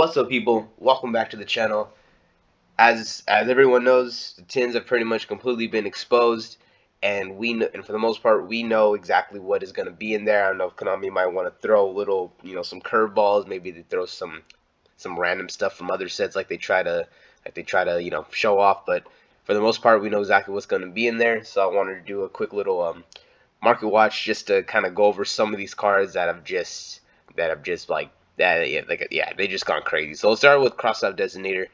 What's up, people? Welcome back to the channel. As everyone knows, the tins have pretty much completely been exposed, and for the most part, we know exactly what is going to be in there. I don't know if Konami might want to throw a little, some curveballs. Maybe they throw some random stuff from other sets, like they try to show off. But for the most part, we know exactly what's going to be in there. So I wanted to do a quick little market watch just to kind of go over some of these cards that have just like that, yeah, they just gone crazy. So let's start with Crossout Designator.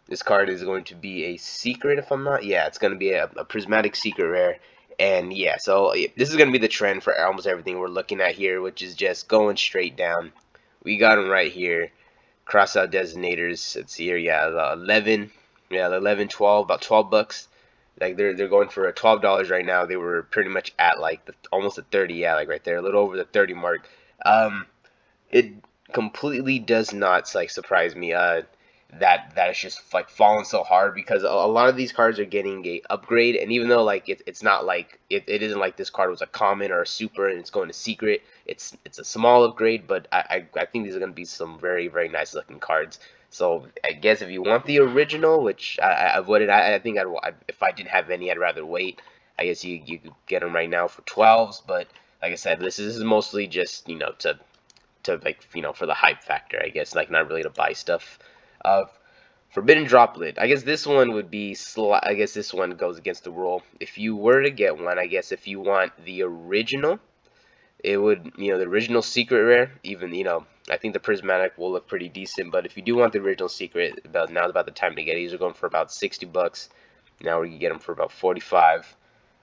This card is going to be a secret, if I'm not. Yeah, it's going to be a prismatic secret rare. And yeah, so this is going to be the trend for almost everything we're looking at here, which is just going straight down. We got them right here. Crossout Designators. Let's see here. Yeah, the 11. Yeah, the 11, 12, about 12 bucks. Like they're going for $12 right now. They were pretty much at like almost at 30. Yeah, like right there, a little over the 30 mark. It completely does not like surprise me that it's just like fallen so hard, because a lot of these cards are getting a upgrade, and even though like it's not like it isn't like this card was a common or a super and it's going to secret. It's a small upgrade, but I think these are going to be some very, very nice looking cards. So I guess if you want the original, which I think if I didn't have any, I'd rather wait. I guess you could get them right now for 12s, but like I said, this is mostly just to like for the hype factor, I guess, like not really to buy stuff. Forbidden Droplet. I guess this one would be I guess this one goes against the rule. If you were to get one, I guess if you want the original, it would, the original secret rare. Even, I think the prismatic will look pretty decent. But if you do want the original secret, now's about the time to get it. These are going for about 60 bucks. Now we can get them for about 45.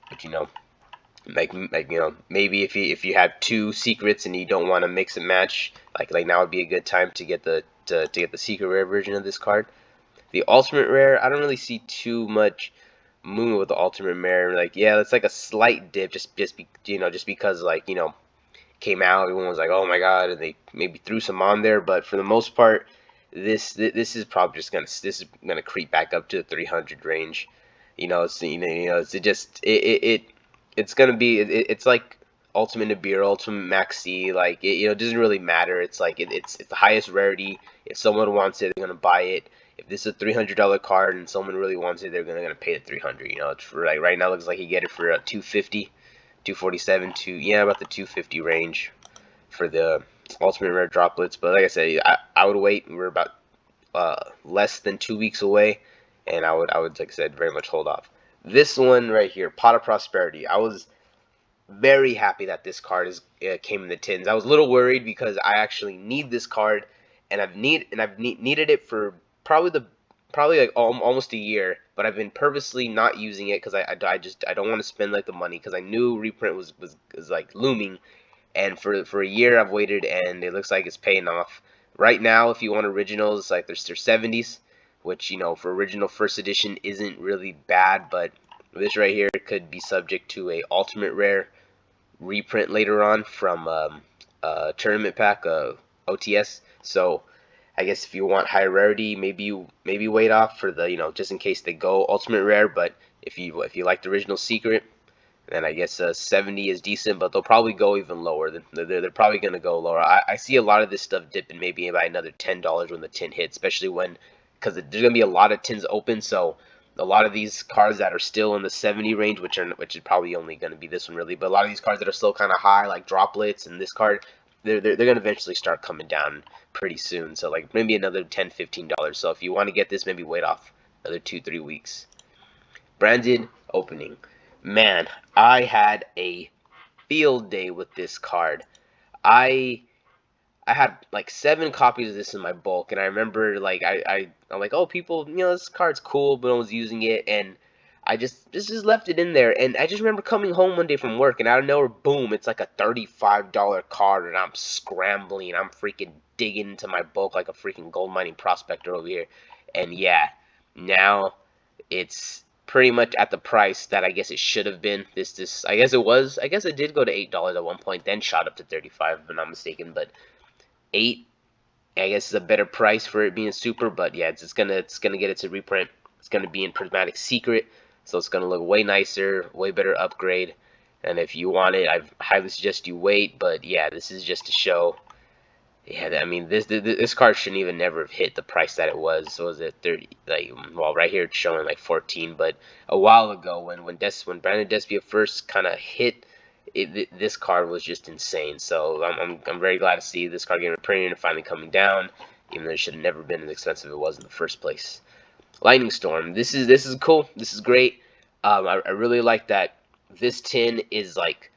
But maybe if you have two secrets and you don't want to mix and match, like now would be a good time to get the secret rare version of this card. The ultimate rare, I don't really see too much movement with the ultimate rare. Like, yeah, it's like a slight dip, just because, like, came out, everyone was like, oh my god, and they maybe threw some on there. But for the most part, this is probably just gonna creep back up to the 300 range. It's gonna be it's like Ultimate Nibiru, Ultimate Maxi. Like, it doesn't really matter. It's like it's the highest rarity. If someone wants it, they're gonna buy it. If this is a $300 card and someone really wants it, they're gonna pay the 300. It's for, like, right now it looks like you get it for 250, 247 to, yeah, about the 250 range for the ultimate rare droplets. But like I said, I would wait. We're about less than 2 weeks away, and I would, like I said, very much hold off. This one right here, Pot of Prosperity. I was very happy that this card came in the tins. I was a little worried because I actually need this card, and I've needed it for probably like almost a year, but I've been purposely not using it because I don't want to spend like the money, because I knew reprint was like looming, and for a year I've waited, and it looks like it's paying off. Right now, if you want originals, like there's 70s, which, for original first edition isn't really bad, but this right here could be subject to a ultimate rare reprint later on from tournament pack, OTS. So I guess if you want high rarity, maybe wait off for the, just in case they go ultimate rare. But if you like the original secret, then I guess 70 is decent, but they'll probably go even lower. They're probably going to go lower. I see a lot of this stuff dipping maybe by another $10 when the tin hits, especially because there's going to be a lot of tins open. So a lot of these cards that are still in the 70 range, which is probably only going to be this one really, but a lot of these cards that are still kind of high, like droplets and this card, they're going to eventually start coming down pretty soon. So like maybe another $10, $15. So if you want to get this, maybe wait off another 2-3 weeks. Branded opening. Man, I had a field day with this card. I had like 7 copies of this in my bulk, and I remember, like, I'm like, oh, people, this card's cool, but no one's using it, and I just left it in there. And I just remember coming home one day from work, and out of nowhere, boom, it's like a $35 card, and I'm scrambling, I'm freaking digging into my bulk like a freaking gold mining prospector over here. And yeah, now it's pretty much at the price that I guess it should have been. I guess it did go to $8 at one point, then shot up to 35 if I'm not mistaken. But 8, I guess, is a better price for it being super. But yeah, it's gonna get its reprint. It's gonna be in prismatic secret, so it's gonna look way nicer, way better upgrade. And if you want it, I highly suggest you wait. But yeah, this is just to show. Yeah, I mean this card shouldn't even never have hit the price that it was. So was it 30? Like, well, right here it's showing like 14, but a while ago when Brandon Despia first kind of hit, this card was just insane. So I'm very glad to see this card getting reprinted and finally coming down, even though it should have never been as expensive as it was in the first place. Lightning Storm. This is cool. This is great. I really like that this tin is like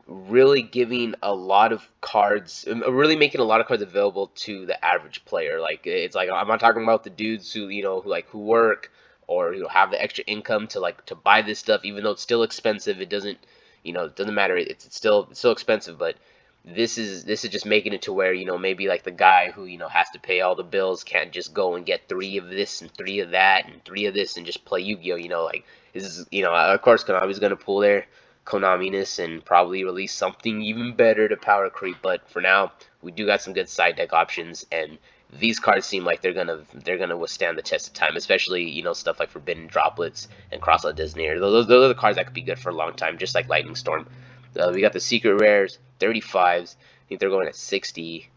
really giving a lot of cards, really making a lot of cards available to the average player. Like it's like I'm not talking about the dudes who who work or have the extra income to to buy this stuff, even though it's still expensive. It doesn't it doesn't matter. It's still expensive, but this is just making it to where maybe like the guy who has to pay all the bills can't just go and get three of this and three of that and three of this and just play Yu-Gi-Oh. Like this is of course Konami's gonna pull their Konami-ness and probably release something even better to power creep. But for now, we do got some good side deck options, and these cards seem like they're gonna withstand the test of time, especially stuff like Forbidden Droplets and Crossout Disney. Those are the cards that could be good for a long time, just like Lightning Storm. We got the secret rares, 35s. I think they're going at 60.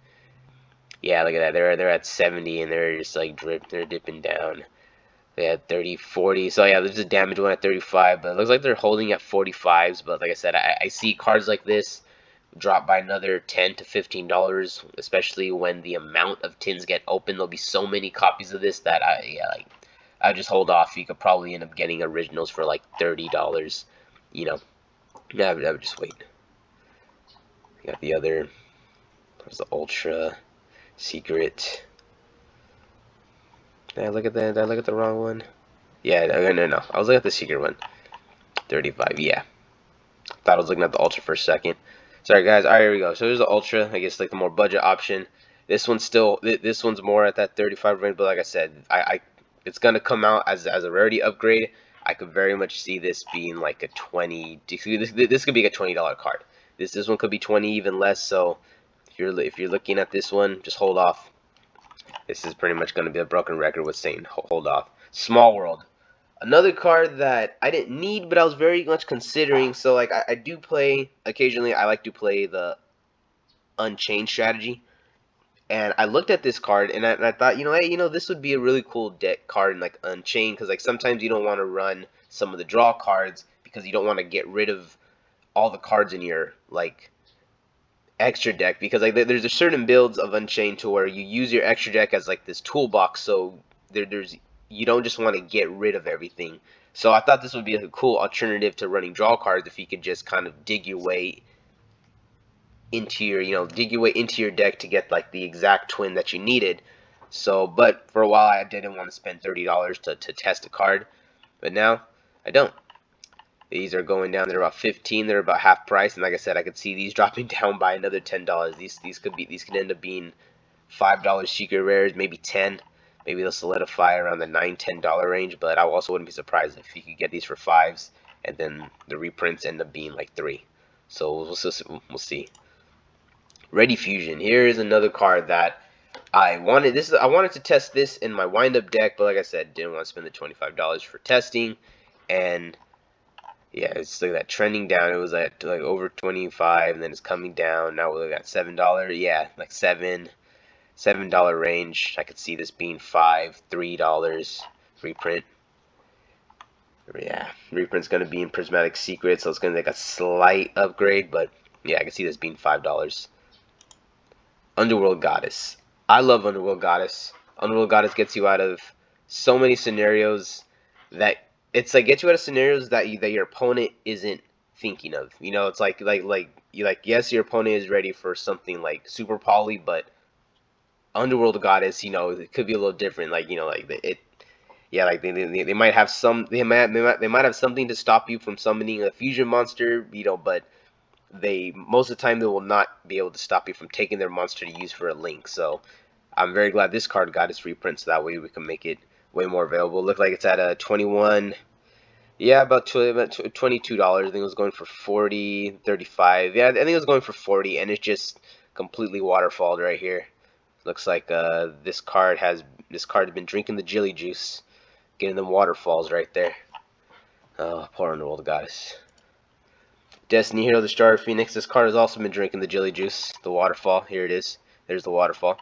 Yeah, look at that. They're at 70, and they're just like they're dipping down. They had 30, 40. So yeah, there's a damage one at 35, but it looks like they're holding at 45s. But like I said, I see cards like this drop by another $10 to $15, especially when the amount of tins get open. There'll be so many copies of this that I just hold off. You could probably end up getting originals for like $30. You know, I would just wait. You got the other. There's the Ultra Secret. Did I look at that? Did I look at the wrong one? Yeah, no. I was looking at the secret one. 35, yeah. Thought I was looking at the Ultra for a second. Sorry, guys. All right, here we go. So here's the Ultra. I guess like the more budget option. This one's more at that 35 range. But like I said, it's gonna come out as a rarity upgrade. I could very much see this being like a 20. This could be a $20 card. This one could be 20, even less. So if you're looking at this one, just hold off. This is pretty much gonna be a broken record with saying hold off. Small World. Another card that I didn't need, but I was very much considering. So, like, I do play occasionally. I like to play the Unchained strategy, and I looked at this card and I thought, hey, this would be a really cool deck card in like Unchained, because like sometimes you don't want to run some of the draw cards because you don't want to get rid of all the cards in your like extra deck, because like there's a certain builds of Unchained to where you use your extra deck as like this toolbox, so there's you don't just want to get rid of everything. So I thought this would be a cool alternative to running draw cards if you could just kind of dig your way into your deck to get like the exact twin that you needed. So, but for a while I didn't want to spend $30 to test a card, but now I don't. These are going down. They're about 15. They're about half price, and like I said, I could see these dropping down by another $10. These could end up being $5 secret rares, maybe 10. Maybe they'll solidify around the $9-10 range. But I also wouldn't be surprised if you could get these for fives, and then the reprints end up being like 3. So we'll see. Ready Fusion. Here is another card that I wanted. I wanted to test this in my wind-up deck, but like I said, didn't want to spend the $25 for testing, and yeah, it's like that trending down. It was at like over 25, and then it's coming down. Now we're at $7. Yeah, like $7 range. I could see this being $5, $3 reprint. Yeah, reprint's gonna be in Prismatic Secret, so it's gonna make a slight upgrade. But yeah, I can see this being $5. Underworld Goddess. I love Underworld Goddess. Underworld Goddess gets you out of so many scenarios that it's like gets you out of scenarios that your opponent isn't thinking of. It's like yes, your opponent is ready for something like super poly, but Underworld Goddess, it could be a little different. Like like yeah, like they might have they might have something to stop you from summoning a fusion monster, but they most of the time they will not be able to stop you from taking their monster to use for a link. So I'm very glad this card got its reprint, so that way we can make it way more available. Look like it's at a 21. Yeah, about $22. I think it was going for 40, 35. Yeah, I think it was going for 40, and it's just completely waterfalled right here. Looks like this card has been drinking the jelly juice, getting them waterfalls right there. Oh, poor Underworld Goddess. Destiny Hero, the Star Phoenix. This card has also been drinking the jelly juice, the waterfall. Here it is. There's the waterfall.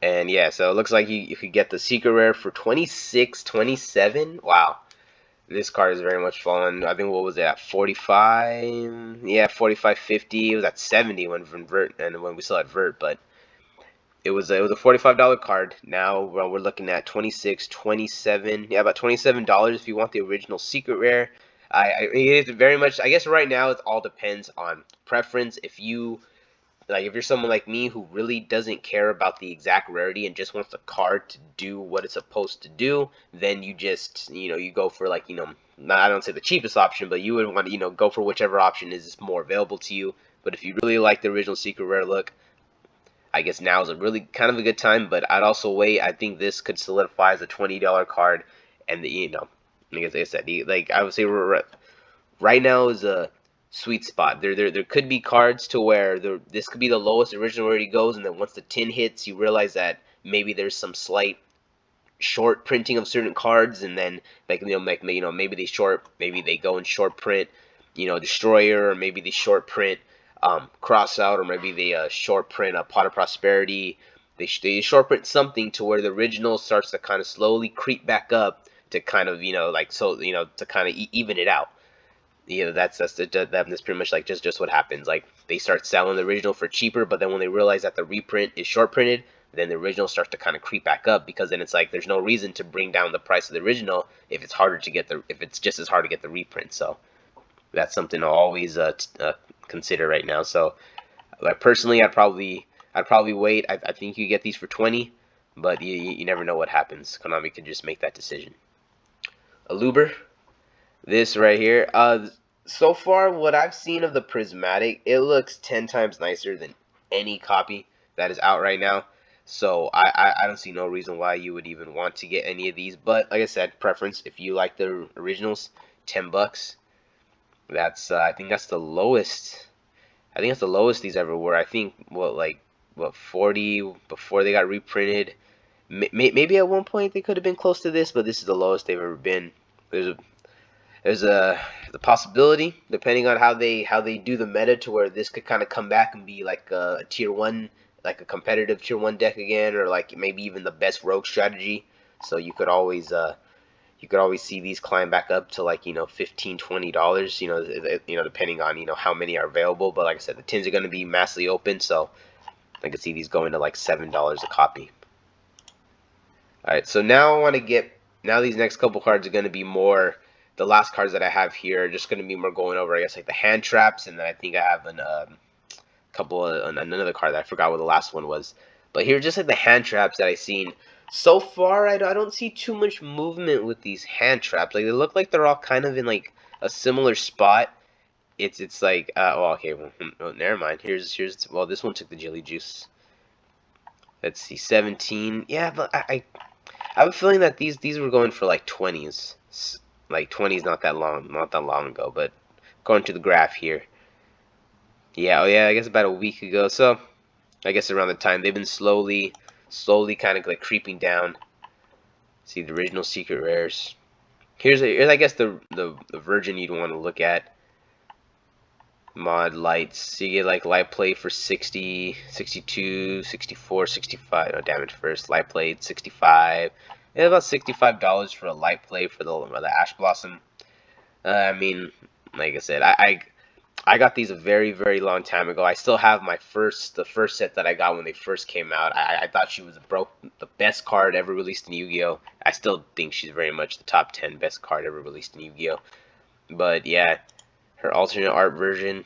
And yeah, so it looks like you could get the secret rare for 26.27. Wow. This card is very much fallen. I think what was it at 45? Yeah, 45.50. It was at 70 when Vert and when we still had Vert, but it was a $45 card. Now we're looking at 26.27. Yeah, about $27 if you want the original secret rare. It very much. I guess right now it all depends on preference. If you're someone like me who really doesn't care about the exact rarity and just wants the card to do what it's supposed to do, then you just, you go for not, I don't say the cheapest option, but you would want to, go for whichever option is more available to you. But if you really like the original secret rare look, I guess now is a really kind of a good time, but I'd also wait. I think this could solidify as a $20 card, and like I said, I would say right now is a sweet spot. There could be cards to where this could be the lowest original already goes, and then once the 10 hits, you realize that maybe there's some slight short printing of certain cards, and then maybe maybe they go in short print, Destroyer, or maybe they short print Cross Out, or maybe they short print a Pot of Prosperity. They short print something to where the original starts to kind of slowly creep back up to kind of to kind of even it out. That's pretty much like just what happens. Like they start selling the original for cheaper, but then when they realize that the reprint is short printed, then the original starts to kind of creep back up, because then it's like there's no reason to bring down the price of the original if it's just as hard to get the reprint. So that's something to always consider right now. So like personally, I'd probably wait. I think you get these for 20, but you never know what happens. Konami could just make that decision. Aluber. This right here. So far, what I've seen of the prismatic, it looks 10 times nicer than any copy that is out right now. So I don't see no reason why you would even want to get any of these. But like I said, preference. If you like the originals, $10. That's I think that's the lowest. I think that's the lowest these ever were. I think what 40 before they got reprinted. Maybe at one point they could have been close to this, but this is the lowest they've ever been. There's the possibility, depending on how they do the meta, to where this could kind of come back and be like a tier one, like a competitive tier one deck again, or like maybe even the best rogue strategy. So you could always see these climb back up to like $15-$20. Depending on how many are available. But like I said, the tins are going to be massively open, so I could see these going to like $7 a copy. Alright, so now these next couple cards are going to be more, the last cards that I have here are just going to be more going over, I guess, like the hand traps, and then I think I have another card that I forgot what the last one was. But here, just like the hand traps that I've seen. So far, I don't see too much movement with these hand traps. Like, they look like they're all kind of in like a similar spot. It's like, okay, well, never mind. Well, this one took the jelly juice. Let's see, 17. Yeah, but I have a feeling that these were going for like 20s. Like 20s not that long ago, but going to the graph here. Yeah, oh yeah, I guess about a week ago. So I guess around the time they've been slowly kind of like creeping down. See the original secret rares. Here's I guess the version you'd want to look at. Mod lights. So you get like light plate for 60, 62, 64, 65. No, damage first. Light plate 65. Yeah, about $65 for a light plate for the Ash Blossom. I mean, like I said, I got these a very, very long time ago. I still have the first set that I got when they first came out. I thought she was the best card ever released in Yu-Gi-Oh! I still think she's very much the top 10 best card ever released in Yu-Gi-Oh! But yeah, her alternate art version.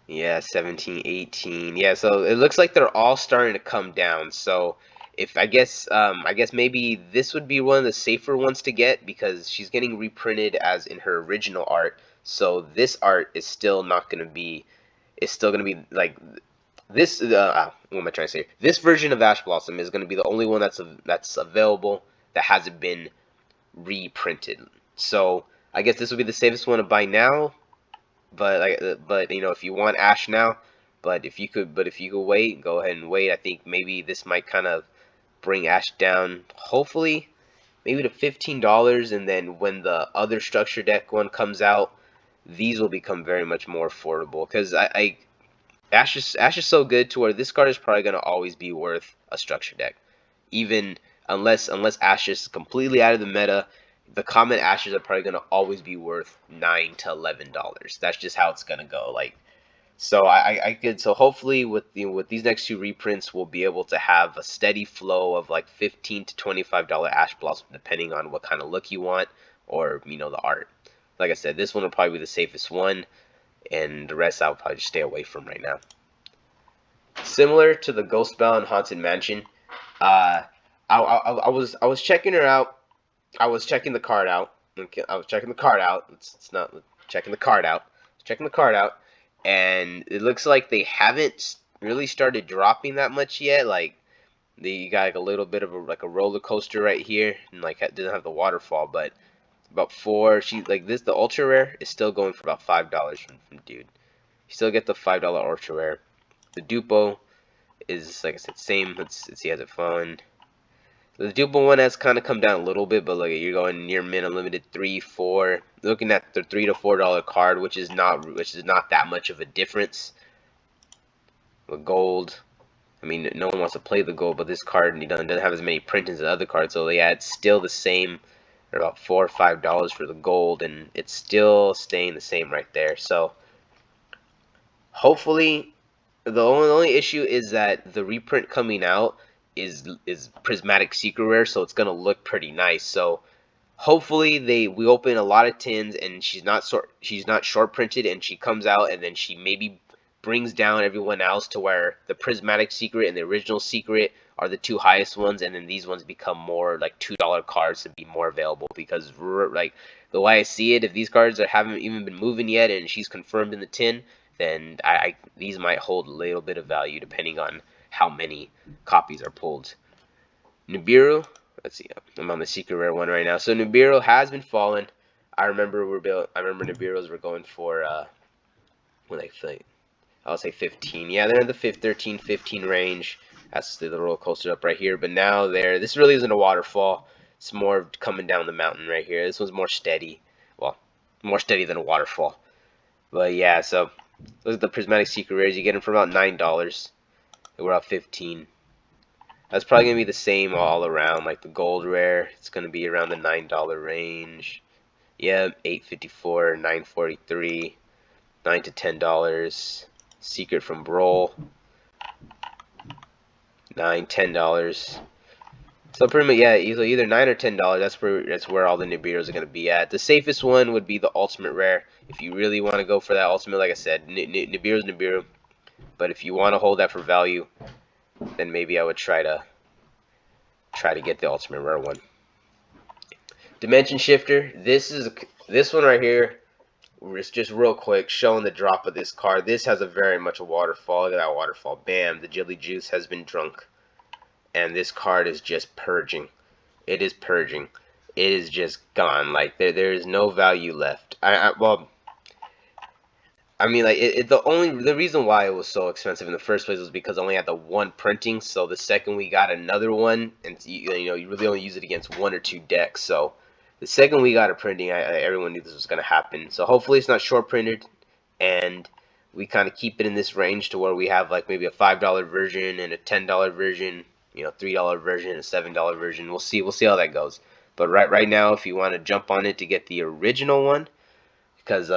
Yeah, 17, 18. Yeah, so it looks like they're all starting to come down. So if I guess maybe this would be one of the safer ones to get, because she's getting reprinted as in her original art. So this art is still not going to be, it's still going to be like this. What am I trying to say? This version of Ash Blossom is going to be the only one that's available that hasn't been reprinted. So I guess this would be the safest one to buy now. But if you want Ash now, if you could wait, go ahead and wait. I think maybe this might kind of bring Ash down, hopefully, maybe to $15, and then when the other structure deck one comes out, these will become very much more affordable. Because Ash is so good to where this card is probably gonna always be worth a structure deck, even unless Ash is completely out of the meta. The common Ashes are probably gonna always be worth $9 to $11. That's just how it's gonna go. Like so, I could so hopefully with these next two reprints, we'll be able to have a steady flow of like $15 to $25 Ash Blossom, depending on what kind of look you want or the art. Like I said, this one will probably be the safest one, and the rest I'll probably just stay away from right now. Similar to the Ghostbound Haunted Mansion, I was checking her out. I was checking the card out. Okay, I was checking the card out. It's not checking the card out. Checking the card out, and it looks like they haven't really started dropping that much yet. Like you got like a little bit of a roller coaster right here, and like it doesn't have the waterfall, but about four. She like this. The ultra rare is still going for about $5 from dude. You still get the $5 ultra rare. The dupo is like I said, same. Let's see has it fallen. The duple one has kind of come down a little bit, but look, you're going near min unlimited 3, 4. Looking at the $3 to $4 card, which is not that much of a difference. With gold, I mean, no one wants to play the gold, but this card doesn't have as many printings as other cards, so yeah, it's still the same. They're about $4 or $5 for the gold, and it's still staying the same right there. So hopefully, the only issue is that the reprint coming out is prismatic secret rare, so it's gonna look pretty nice. So hopefully we open a lot of tins and she's not short printed, and she comes out and then she maybe brings down everyone else to where the prismatic secret and the original secret are the two highest ones, and then these ones become more like $2 cards to be more available. Because like the way I see it, if these cards haven't even been moving yet and she's confirmed in the tin, then these might hold a little bit of value depending on how many copies are pulled. Nibiru, let's see, I'm on the secret rare one right now. So Nibiru has been falling. I remember Nibirus were going for when I think I'll say 15. Yeah, they're in the 13, 15 range. That's the roller coaster up right here. But now this really isn't a waterfall. It's more coming down the mountain right here. This one's more steady. Well, more steady than a waterfall. But yeah, so look at the prismatic secret rares. You get them for about $9. We're at 15. That's probably gonna be the same all around. Like the gold rare, it's gonna be around the $9 range. Yeah, $8.54, $9.43, $9 to $10. Secret from Brawl, $9, $10. So pretty much, yeah, either $9 or $10. That's where all the Nibiros are gonna be at. The safest one would be the ultimate rare. If you really want to go for that ultimate, like I said, Nibiru's Nibiru. But if you want to hold that for value, then maybe I would try to get the ultimate rare one. Dimension Shifter. This one right here. It's just real quick showing the drop of this card. This has a very much a waterfall. Look at that waterfall. Bam. The Jilly Juice has been drunk. And this card is just purging. It is purging. It is just gone. Like there is no value left. Well, I mean, like the reason why it was so expensive in the first place was because I only had the one printing. So the second we got another one, and you really only use it against one or two decks. So the second we got a printing, everyone knew this was gonna happen. So hopefully it's not short printed, and we kind of keep it in this range to where we have like maybe a $5 version and a $10 version, $3 version and a $7 version. We'll see how that goes. But right now, if you want to jump on it to get the original one, because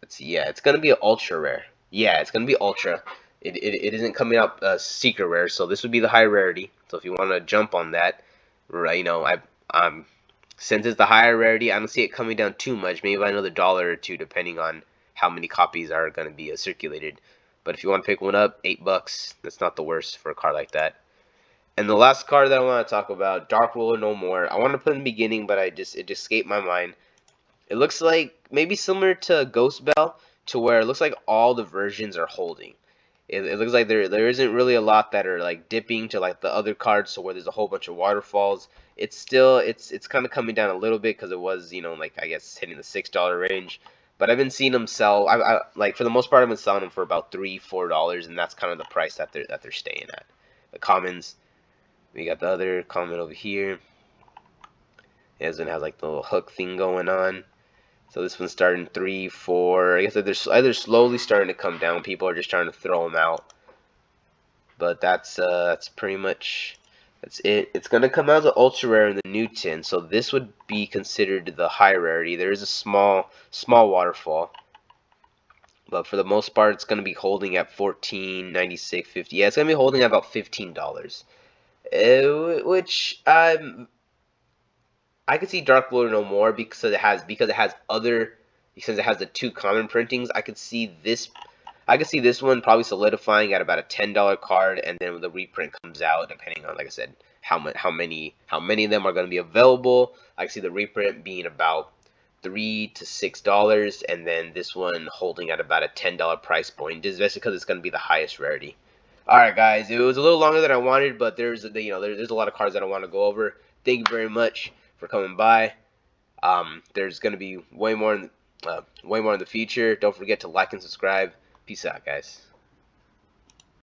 it's gonna be an ultra rare. Yeah, it's gonna be ultra. It isn't coming out secret rare, so this would be the high rarity. So if you want to jump on that, right, since it's the higher rarity, I don't see it coming down too much. Maybe by another dollar or two, depending on how many copies are gonna be circulated. But if you want to pick one up, $8. That's not the worst for a card like that. And the last card that I want to talk about, Dark Ruler No More. I wanted to put in the beginning, but it just escaped my mind. It looks like maybe similar to Ghost Bell, to where it looks like all the versions are holding. It looks like there isn't really a lot that are like dipping to like the other cards, so where there's a whole bunch of waterfalls. It's still it's kind of coming down a little bit because it was like I guess hitting the $6 range. But I've been seeing them sell. I like for the most part I've been selling them for about $3-4, and that's kind of the price that they're staying at. The commons, we got the other common over here. It has like the little hook thing going on. So this one's starting 3, 4. I guess they're either slowly starting to come down. People are just trying to throw them out. But that's pretty much that's it. It's gonna come out as an ultra rare in the new tin, so this would be considered the high rarity. There is a small waterfall, but for the most part, it's gonna be holding at 14.96.50. Yeah, it's gonna be holding at about $15, which I could see Dark Blue no more because it has other because it has the 2 common printings. I could see this one probably solidifying at about a $10 card, and then when the reprint comes out, depending on, like I said, how many of them are going to be available. I can see the reprint being about $3 to $6, and then this one holding at about a $10 price point, just because it's going to be the highest rarity. All right, guys, it was a little longer than I wanted, but there's a lot of cards that I want to go over. Thank you very much for coming by. There's going to be way more in the future. Don't forget to like and subscribe. Peace out, guys.